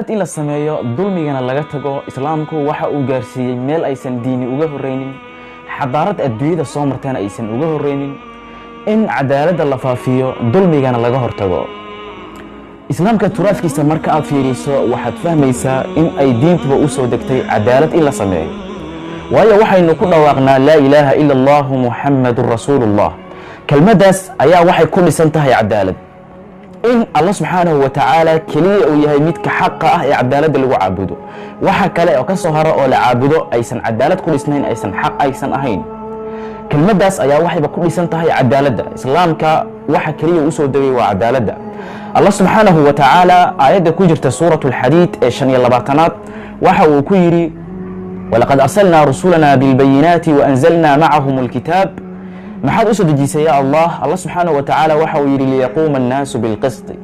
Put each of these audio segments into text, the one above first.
cadaalad in la sameeyo dulmigana laga tago islaamku waxa uu gaarsiiyey meel aysan diini uga horeynin xadaarad adduunyada soo marteen aysan uga horeynin in cadaaladda la faafiyo dulmigana laga hortago islaamka turaafkiisa marka aad fiiriso waxaad fahmaysaa in ay diintuba u soo degtay cadaalad in la sameeyo waayo waxaynu ku dhawaaqnaa laa ilaaha ila allahu muxammadun rasuulullah kelmaddaas ayaa waxay ku dhisan tahay cadaalad in allah subxaanahu wa tacaala keliya uu yahay midka xaqa ah ee cadaaladda lagu caabudo waxa kale oo ka soo haro oo la caabudo aysan cadaalad ku dhisnayn aysan xaq aysan ahayn kelmaddaas ayaa waxayba ku dhisan tahay cadaaladda islaamka waxa keliya u soo degay waa cadaaladda allah subxaanahu wa tacaala aayadda ku jirta suuratu alxadiid ee 25aad waxa uu ku yidhi walaqad arsalnaa rusulanaa bilbayinaati waanzalnaa macahum alkitaab maxaad u soo dejisay ya allah subxaanahu wa tacaala waxa uu yidhi liyaquuma annaasu bilqisti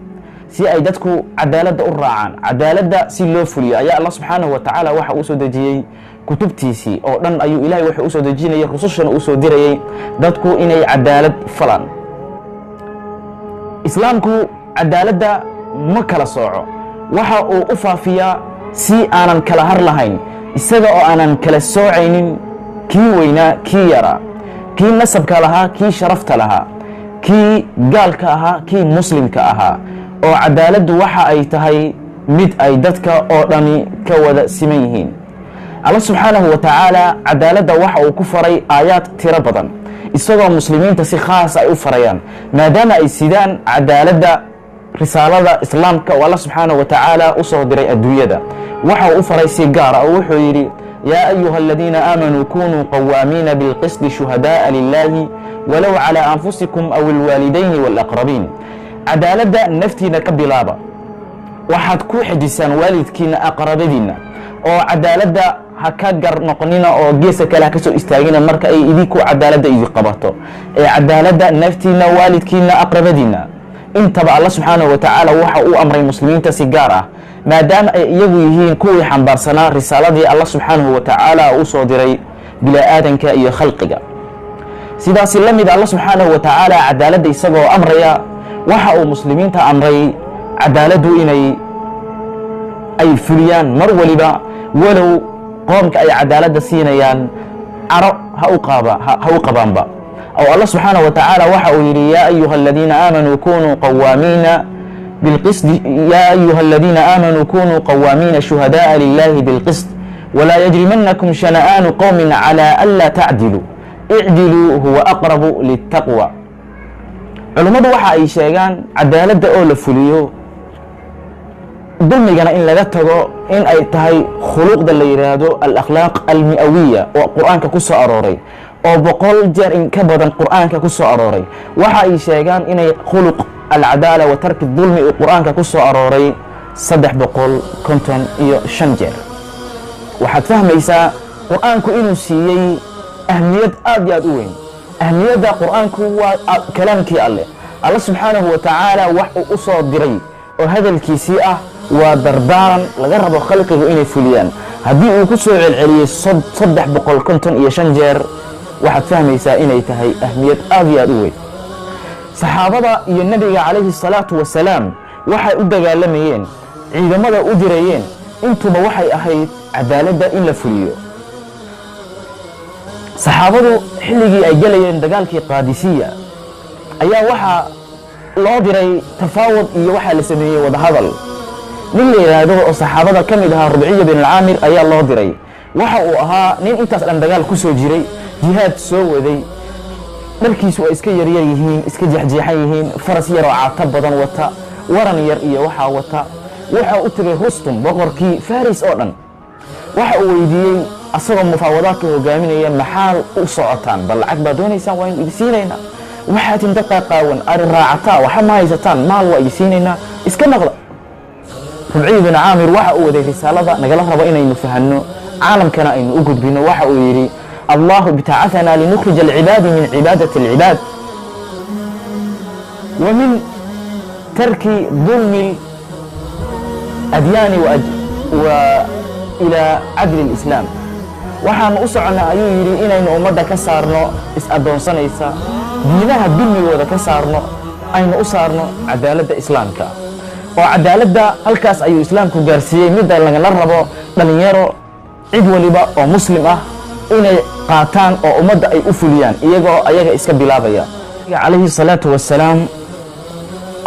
si ay dadku cadaaladda u raacaan cadaaladda si loo fuliyo ayaa allah subxaanahu wa tacaala waxa uu soo dejiyey kutubtiisii oo dhan ayuu ilaahay wuxuu u soo dejinayay rusushana u soo dirayay dadku inay cadaalad falaan islaamku cadaaladda ma kala sooco waxa uu u faafiyaa si aanan kala har lahayn isaga oo aanan kala soocaynin kii weynaa kii yaraa kii nasabka lahaa kii sharafta lahaa kii gaalka ahaa kii muslimka ahaa oo cadaaladdu waxa ay tahay mid ay dadka oo dhani ka wada siman yihiin allah subxaanahu wa tacaala cadaaladda waxa uu ku faray aayaad tiro badan isagoo muslimiinta si khaas ay u farayaan maadaama ay sidaan cadaaladda risaalada islaamka oo allah subxaanahu wa tacaala u soo diray adduunyada waxa uu u faray si gaara oo wuxuu yidhi يا أيها الذين آمنوا كونوا قوامين بالقسط شهداء لله ولو على أنفسكم أو الوالدين والأقربين عدالة نفتينا كبلابا waxaad ku xijisaan waalidkiina aqrabadiina oo cadaaladda ha ka gar noqonina oo geeska kale ha ka soo istaagina marka ay idinku cadaaladda idin qabato ee cadaaladda naftiina waalidkiina aqrabadiina intaba allah subxaanahu wa tacaala waxa uu amray muslimiinta si gaar ah maadaama ay iyagu yihiin kuwii xambaarsanaa risaaladii allah subxaanahu wa tacaala u soo diray bila'aadanka iyo khalqiga sidaasi la mid allah subxaanahu wa tacaala cadaaladda isagoo amraya waxa uu muslimiinta amray cadaaladdu inay ay fuliyaan mar waliba walow qoomka ay cadaaladda siinayaan caro ha u qabaanba oo allah subxaanahu wa tacaala waxa uu yidhi yaa ayuha aladiina aamanuu kunuu qawaamiina بالقسط يا أيها الذين آمنوا كونوا قوامين شهداء لله بالقسط ولا يجرمنكم شنآن قوم على ألا تعدلوا اعدلوا هو أقرب للتقوى علماء waxa ay sheegaan cadaaladda oo la fuliyo dulmigana in laga tago in ay tahay khuluqda la yiraahdo al-akhlaaq al-mi'awiyya oo quraanka ku soo arooray oo 100 jeer in ka badan quraanka ku soo arooray waxa ay sheegaan inay khuluq العدالة وترك الظلم القرآن كقصة أروري صدح بقول كنتم إيو شنجر وحد فهم إيسا قرآن كإنو سيي أهمية أبيض وين أهمية دا قرآن كو كلام كي الله سبحانه وتعالى وحو أصاد دري وهذا الكيسيئة ودردارا لغرب خلقه إني فليان هدي وكسو العلي صدح بقول كنتم إيو شنجر وحد فهم إيسا إني تهي أهمية أبيض وين saxaabada iyo nabiga calayhi salaatu wasalaam waxay u dagaalamayeen ciidamada u dirayeen intuba waxay ahayd cadaaladda in la fuliyo saxaabadu xilligii ay galayeen dagaalkii qaadisiya ayaa waxaa loo diray tafaawud iyo waxaa la sameeyey wadahadal nin la yidhaahdo oo saxaabada ka mid ahaa rubciya bin alcaamir ayaa loo diray waxa uu ahaa nin intaas dhan dagaal ku soo jiray jihaad soo waday dharkiisu ay iska yaryar yihiin iska jeexjeexan yihiin faras yar oo caata badan wata waran yar iyo waxaa wata waxa u tagay rustum boqorkii faris oo dhan waxa uu weydiiyey asagoo mufaawadaadka hogaaminaya maxaa u socotaan bal lacag baa doonaysaan waa in idisiinaynaa waxaad inta qaaqaawan ari raacataa waxa ma haysataan maal waa idisiinaynaa iska noqda rubciy bin caamir waxa uu waday risaalada nagala rabo inaynu fahanno caalamkana aynu u gudbino waxa uu yidhi الله ابتعثنا لنخرج العباد من عبادة العباد ومن ترك ظلم الأديان وإلى عدل الإسلام waxaan u soconnaa ayuu yidhi inaynu ummadda ka saarno is-addoonsanaysa diinaha dulmigooda ka saarno aynu u saarno cadaaladda islaamka oo cadaaladda halkaas ayuu islaamku gaarsiiyey midda lagala rabo dhalinyaro cid waliba oo muslim ah inay qaataan oo ummadda ay u fuliyaan iyagoo ayaga iska bilaabaya calayhi salaatu wassalaam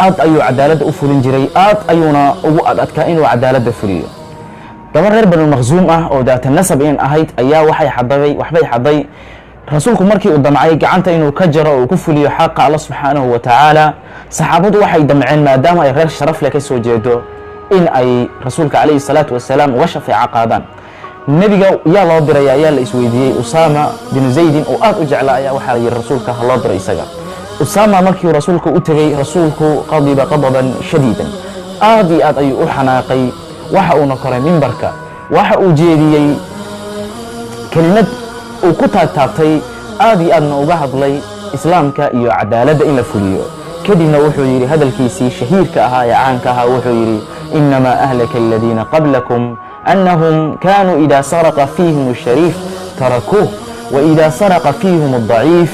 aad ayuu cadaaladda u fulin jiray aad ayuuna ugu adadkaa inuu cadaaladda fuliyo gabar reer banu maqsuum ah oo daata nasab in ahayd ayaa waxbay xaday rasuulku markii uu damcay gacanta inuu ka jaro oo ku fuliyo xaqa Allah subxaanahu wa tacaala saxaabadu waxay damceen maadaama ay reer sharaf leh ka soo jeedo in ay rasuulka calayhi salaatu wassalaam uga shafeeco qaadaan nebiga yaa loo diray ayaa la isweydiiyey usaama bin zaydin oo aad u jeclaa ayaa waxaa yidhi rasuulka ha loo diray isaga usaama markii rasuulku u tegey rasuulku qadiba qadaban shadiidan aad iyo aad ayuu u xanaaqay waxa uuna koray mimbarka waxa uu jeediyey kelimad uu ku taagtaabtay aad iyo aadna uga hadlay islaamka iyo cadaaladda in la fuliyo kadibna wuxuu yidhi hadalkiisii shahiirka ahaa ee caanka ahaa wuxuu yidhi inamaa ahlaka aladiina qablakum annahum kaanuu idaa saraqa fiihim ashariif tarakuuh waidaa saraqa fiihim aldaciif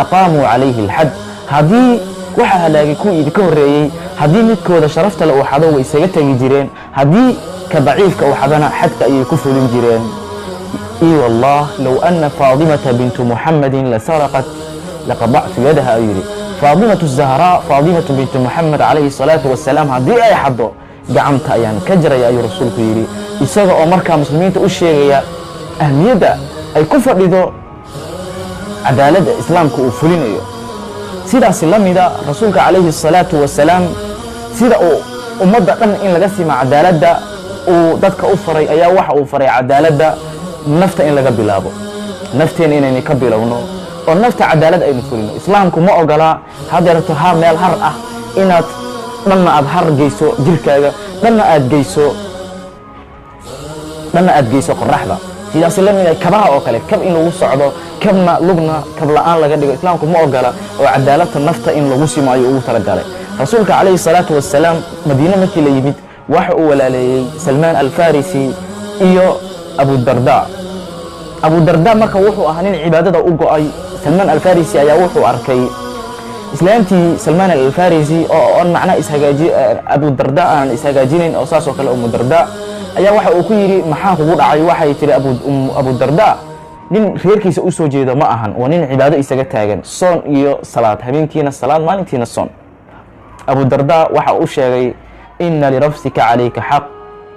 aqaamuu calayhi alxad haddii waxa halaagay kuwii idinka horreeyey haddii midkooda sharafta le uu xado way isaga tegi jireen haddii ka daciifka uu xadana xadka ayay ku fulin jireen ii wallah low anna faadimata bintu muxammadin la saraqat laqadactu yadaha ayuu yidhi faadimatu zahraa faadimatu bintu muxamed calayhi salaatu wassalaam haddii ay xaddo gacanta ayaan ka jaraya ayuu rasuulku yidhi isaga oo markaa muslimiinta u sheegaya ahmiyadda ay ku fadhido cadaaladda islaamka uu fulinayo sidaasi la mida rasuulka calayhi salaatu wassalaam sida uu ummadda dhan in laga sima cadaaladda uu dadka u faray ayaa waxa uu faray cadaaladda nafta in laga bilaabo nafteena inayna ka bilowno oo nafta cadaalad aynu fulino islaamku ma ogola hadeerto meel har ah inaad dhanna aad har geyso jirkaaga dhanna aad geyso qoraxda sidaas la mid ah kabaha oo kale kab in lagu socdo kabna lugna kab la'aan laga dhigo islaamku ma ogola oo cadaaladda nafta in lagu simo ayuu ugu talagalay rasuulka calayhi salaatu wassalaam madiine markii la yimid waxa uu walaaleeyey salmaan alfarisi iyo abudarda marka wuxuu ahaa nin cibaadada u go'ay salmaan alfarisi ayaa wuxuu arkay islaamtii salmaan alfarisi oo macna abudarda aan ishagaajinayn oo saasoo kale umudarda ayaa waxa uu ku yidhi maxaa kugu dhacay waxay tiri abudarda nin reerkiisa u soo jeedo ma ahan waa nin cibaado isaga taagan soon iyo salaad habeenkiina salaad maalintiina soon abudarda waxa uu sheegay ina lirafsika calayka xaq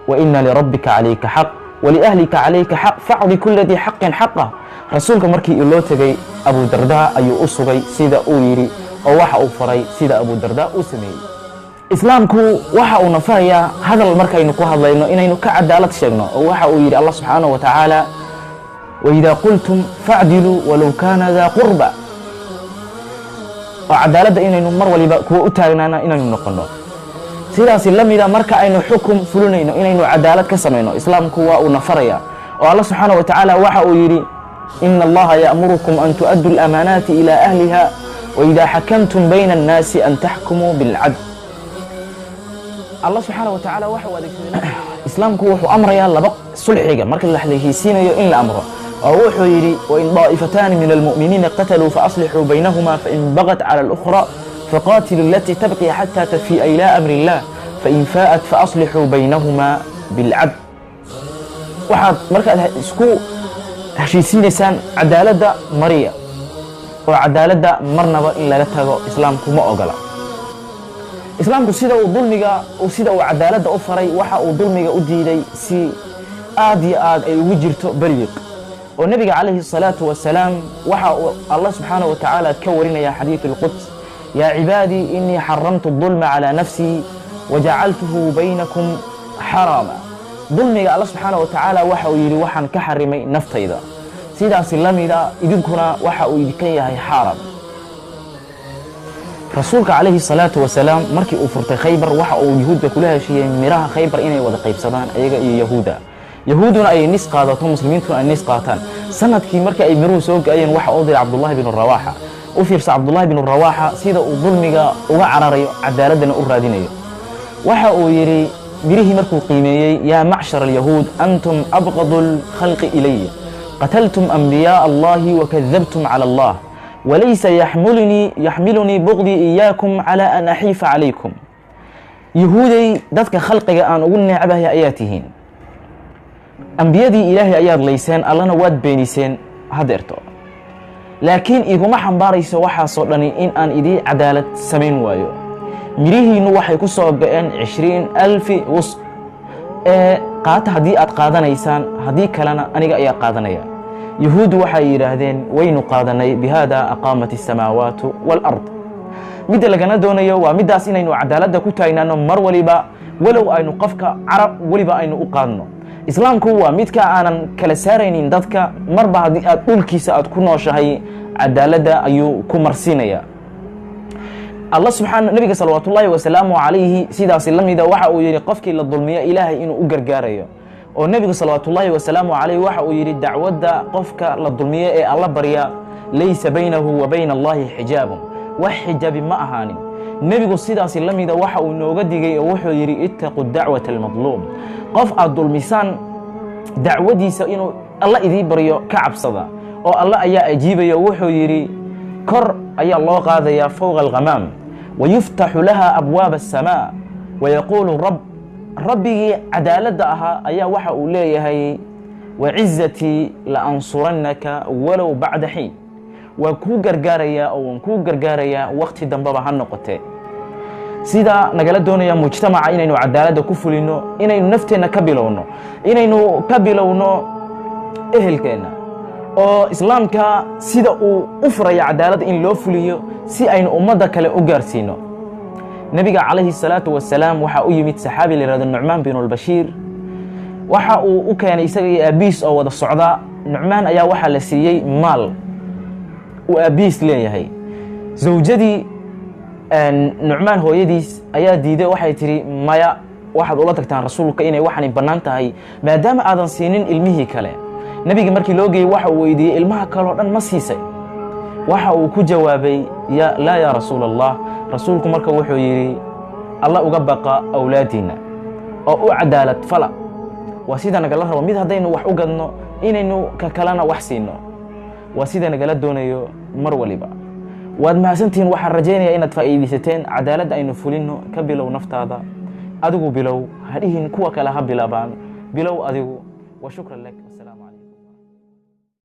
wa ina lirabbika calayka xaq waliahlika calayka xaq facdi kula dii xaqin xaqah rasuulka markii loo tegey abudarda ayuu u sugay sida uu yidhi oo waxa uu faray sida abudarda uu sameeyey islaamku waxa uu nafarayaa hadal markaynu ku hadlayno inaynu ka cadaalad sheegno oo waxa uu yidhi allah subxaanahu wa tacaala waidaa qultum facdiluu walow kaana daa qurba oo cadaaladda inaynu mar waliba kuwa u taagnaana inaynu noqono sidaasi la mida marka aynu xukum fulinayno inaynu cadaalad ka samayno islaamku waa uu nafaraya oo allah subxaanahu wa tacaala waxa uu yidhi ina allaha ya'murukum an tu'addu alamaanaati ilaa ahliha waidaa xakamtum bayna annaasi an taxkumuu bilcadl allah subxaanahu wa tacaala waxa uu adeegsaday islaamku wuxuu amrayaa laba sulxiga marka la heshiisiinayo in la amro oo wuxuu yidhi wain daa'ifataani min almu'miniina qataluu faaslixuu baynahuma fain bagat cala alukhra faqaatiluu alatii tabqi xataa tafii'a ilaa amri illah fain faa'at faaslixuu baynahuma bilcadl waxaad markaad isku heshiisiinaysaan cadaaladda mariya oo cadaaladda marnaba in laga tago islaamku ma ogola islaamku sida uu cadaaladda u faray waxa uu dulmiga u diiday si aad iyo aad ay ugu jirto beriiq oo nebiga calayhi salaatu wassalaam waxa uu allah subxaanahu wa tacaala ka warinaya xadiidu alquds yaa cibaadii inii xaramtu dulma calaa nafsii wajacaltuhu baynakum xaraama dulmiga allah subxaanahu wa tacaala waxa uu yidhi waxaan ka xarimay naftayda sidaasi la mida idinkuna waxa uu idinka yahay xaaram rasuulka calayhi salaatu wasalaam markii uu furtay khaybar waxa uu yahuudda kula heshiiyey miraha khaybar inay wada qaybsadaan ayaga iyo yahuuduna ay nis qaadato muslimiintuna ay nis qaataan sanadkii markii ay miruhu soo gaayeen waxa uu diray cabdullaahi binu rawaaxa u fiirsa cabdullaahi binu rawaaxa sida uu dulmiga uga cararayo cadaaladdana u raadinayo waxa uu yidhi mirihii markuu qiimeeyey yaa macshar alyahuud antum abqadu lkhalqi ilaya qataltum anbiyaaa allahi wakadabtum cala allah walaysa yaxmilunii bugdii iyaakum cala an axiifa calaykum yahuuday dadka khalqiga aan ugu necbahay ayaa tihiin, ambiyadii ilaahay ayaad layseen, allana waad beeniseen hadeerto, laakiin iguma xambaarayso waxaasoo dhani in aan idii cadaalad samayn waayo. mirihiinnu waxay ku soo go-een 20,000 wusq ee qaata haddii aad qaadanaysaan, haddii kalena aniga ayaa qaadanaya. yahuuddu waxay yidhaahdeen waynu qaadanay, bihaada aqaamat الsamaawaatu wاlard. midda lagana doonayo waa middaas inaynu cadaaladda ku taagnaano mar waliba, walow aynu qofka carab weliba aynu u qaadno. islaamku waa midka aanan kala saaraynin dadka, marba haddii aad dhulkiisa aad ku nooshahay cadaaladda ayuu ku marsiinaya. allah nabiga salawaatullaahi wasalaamu calayhi sidaasi la mida waxa uu yidhi qofkii la dulmiyo ilaahay inuu u gargaarayo, oo nebigu salawaatullaahi wasalaamu calayhi waxa uu yidhi dacwadda qofka la dulmiyo ee alla barya laysa baynahu wa bayna allaahi xijaabun, wax xijaabi ma ahaanin. nebigu sidaasi la mida waxa uu nooga digay oo wuxuu yidhi ittaqu dacwata almadluum, qof aad dulmisaan dacwadiisa inuu alla idii baryo ka cabsada, oo alla ayaa ajiibaya. wuxuu yidhi kor ayaa loo qaadayaa fowqa alghamaam wayuftaxu laha abwaaba aلsamaa wayaquulu rabbigii cadaaladda ahaa ayaa waxa uu leeyahay wacizatii laansurannaka walow bacda xiin, waan kuu gargaarayaa oo waan kuu gargaarayaa wakhti dambeba ha noqotee. sidaa nagala doonaya mujtamaca inaynu cadaaladda ku fulino, inaynu nafteenna ka bilowno, inaynu ka bilowno ehelkeenna, oo islaamka sida uu u furaya cadaaladda in loo fuliyo si aynu ummadda kale u gaarsiino. nebiga calayhi الsalaatu wasalaam waxaa u yimid saxaabi la yihahdo nucmaan bin اlbashiir, waxa uu u keenay isaga iyo aabiis oo wada socda. nucmaan ayaa waxaa la siiyey maal uu aabiis leeyahay. zawjadii nucmaan hooyadiis ayaa diiday, waxay tidhi maya, waxaad ula tagtaan rasuulka inay waxani bannaan tahay maadaama aadan siinin ilmihii kale. nebiga markii loo geeyey waxa uu weydiiyey ilmaha kaleo dhan ma siisay? waxa uu ku jawaabay laa yaa rasuul allah. rasuulku marka wuxuu yidhi alla uga baqa awlaadiinna oo u cadaalad fala. waa sida nagala rabo mid haddaynu wax u gadno inaynu ka kalena wax siino, waa sida nagala doonayo mar waliba. waad mahadsantihiin, waxaan rajaynayaa inaad faa'iidaysateen. cadaaladda aynu fulinno, ka bilow naftaada, adigu bilow, hadhihin kuwa kale ha bilaabaan, bilow adigu. wa shukran lak.